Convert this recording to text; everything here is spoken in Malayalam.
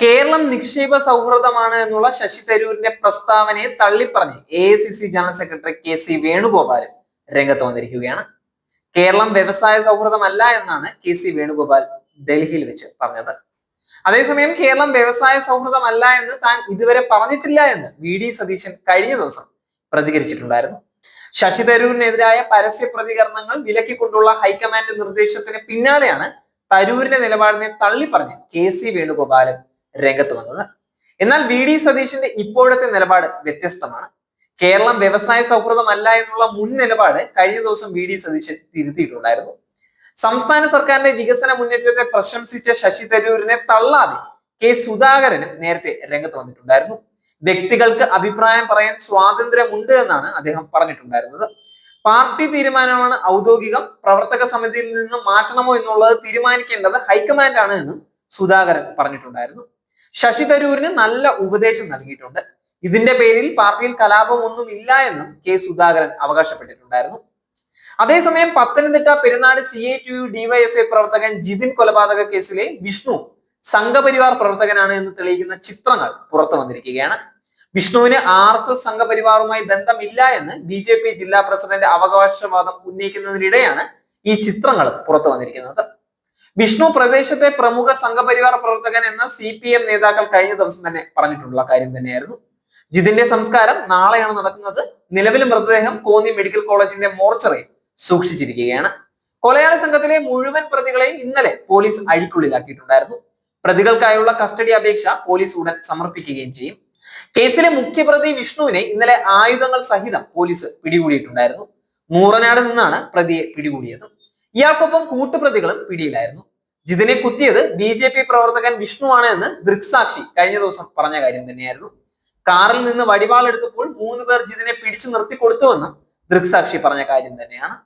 കേരളം നിക്ഷേപ സൗഹൃദമാണ് എന്നുള്ള ശശി തരൂരിന്റെ പ്രസ്താവനയെ തള്ളിപ്പറഞ്ഞ് AICC general secretary KC Venugopal രംഗത്ത് വന്നിരിക്കുകയാണ്. കേരളം വ്യവസായ സൗഹൃദമല്ല എന്നാണ് KC വേണുഗോപാൽ ഡൽഹിയിൽ വെച്ച് പറഞ്ഞത്. അതേസമയം കേരളം വ്യവസായ സൗഹൃദമല്ല എന്ന് താൻ ഇതുവരെ പറഞ്ഞിട്ടില്ല എന്ന് VD സതീശൻ കഴിഞ്ഞ ദിവസം പ്രതികരിച്ചിട്ടുണ്ടായിരുന്നു. ശശി തരൂരിനെതിരായ പരസ്യ പ്രതികരണങ്ങൾ വിലക്കിക്കൊണ്ടുള്ള ഹൈക്കമാൻഡ് നിർദ്ദേശത്തിന് പിന്നാലെയാണ് തരൂരിന്റെ നിലപാടിനെ തള്ളിപ്പറഞ്ഞ് KC വേണുഗോപാലും രംഗത്ത് വന്നത്. എന്നാൽ VD സതീശന്റെ ഇപ്പോഴത്തെ നിലപാട് വ്യത്യസ്തമാണ്. കേരളം വ്യവസായ സൗഹൃദമല്ല എന്നുള്ള മുൻ നിലപാട് കഴിഞ്ഞ ദിവസം VD സതീശൻ തിരുത്തിയിട്ടുണ്ടായിരുന്നു. സംസ്ഥാന സർക്കാരിന്റെ വികസന മുന്നേറ്റത്തെ പ്രശംസിച്ച ശശി തരൂരിനെ തള്ളാതെ സുധാകരനും നേരത്തെ രംഗത്ത് വന്നിട്ടുണ്ടായിരുന്നു. വ്യക്തികൾക്ക് അഭിപ്രായം പറയാൻ സ്വാതന്ത്ര്യമുണ്ട് എന്നാണ് അദ്ദേഹം പറഞ്ഞിട്ടുണ്ടായിരുന്നത്. പാർട്ടി തീരുമാനമാണ് ഔദ്യോഗികം, പ്രവർത്തക സമിതിയിൽ നിന്ന് മാറ്റണമോ എന്നുള്ളത് തീരുമാനിക്കേണ്ടത് ഹൈക്കമാൻഡാണ് എന്നും സുധാകരൻ പറഞ്ഞിട്ടുണ്ടായിരുന്നു. ശശി തരൂരിന് നല്ല ഉപദേശം നൽകിയിട്ടുണ്ട്. ഇതിന്റെ പേരിൽ പാർട്ടിയിൽ കലാപമൊന്നും ഇല്ല എന്നും സുധാകരൻ അവകാശപ്പെട്ടിട്ടുണ്ടായിരുന്നു. അതേസമയം പത്തനംതിട്ട പെരുന്നാട് CITU DYFI പ്രവർത്തകൻ ജിതിൻ കൊലപാതക കേസിലെ വിഷ്ണു സംഘപരിവാർ പ്രവർത്തകനാണ് എന്ന് തെളിയിക്കുന്ന ചിത്രങ്ങൾ പുറത്തു വന്നിരിക്കുകയാണ്. വിഷ്ണുവിന് RSS സംഘപരിവാറുമായി ബന്ധമില്ല എന്ന് BJP ജില്ലാ പ്രസിഡന്റ് അവകാശവാദം ഉന്നയിക്കുന്നതിനിടെയാണ് ഈ ചിത്രങ്ങൾ പുറത്തു വന്നിരിക്കുന്നത്. വിഷ്ണു പ്രദേശത്തെ പ്രമുഖ സംഘപരിവാർ പ്രവർത്തകൻ എന്ന CPM നേതാക്കൾ കഴിഞ്ഞ ദിവസം തന്നെ പറഞ്ഞിട്ടുള്ള കാര്യം തന്നെയായിരുന്നു. ജിതിന്റെ സംസ്കാരം നാളെയാണ് നടക്കുന്നത്. നിലവിൽ മൃതദേഹം കോന്നി മെഡിക്കൽ കോളേജിന്റെ മോർച്ചറിയിൽ സൂക്ഷിച്ചിരിക്കുകയാണ്. കൊലയാളി സംഘത്തിലെ മുഴുവൻ പ്രതികളെയും ഇന്നലെ പോലീസ് അഴിക്കുള്ളിലാക്കിയിട്ടുണ്ടായിരുന്നു. പ്രതികൾക്കായുള്ള കസ്റ്റഡി അപേക്ഷ പോലീസ് ഉടൻ സമർപ്പിക്കുകയും ചെയ്യും. കേസിലെ മുഖ്യപ്രതി വിഷ്ണുവിനെ ഇന്നലെ ആയുധങ്ങൾ സഹിതം പോലീസ് പിടികൂടിയിട്ടുണ്ടായിരുന്നു. മൂറനാട് നിന്നാണ് പ്രതിയെ പിടികൂടിയത്. ഇയാൾക്കൊപ്പം കൂട്ടുപ്രതികളും പിടിയിലായിരുന്നു. ജിതിനെ കുത്തിയത് BJP പ്രവർത്തകൻ വിഷ്ണുവാണ് എന്ന് ദൃക്സാക്ഷി കഴിഞ്ഞ ദിവസം പറഞ്ഞ കാര്യം തന്നെയായിരുന്നു. കാറിൽ നിന്ന് വടിവാൾ എടുത്തപ്പോൾ 3 പേർ ജിതിനെ പിടിച്ചു നിർത്തി കൊടുത്തുവെന്ന് ദൃക്സാക്ഷി പറഞ്ഞ കാര്യം തന്നെയാണ്.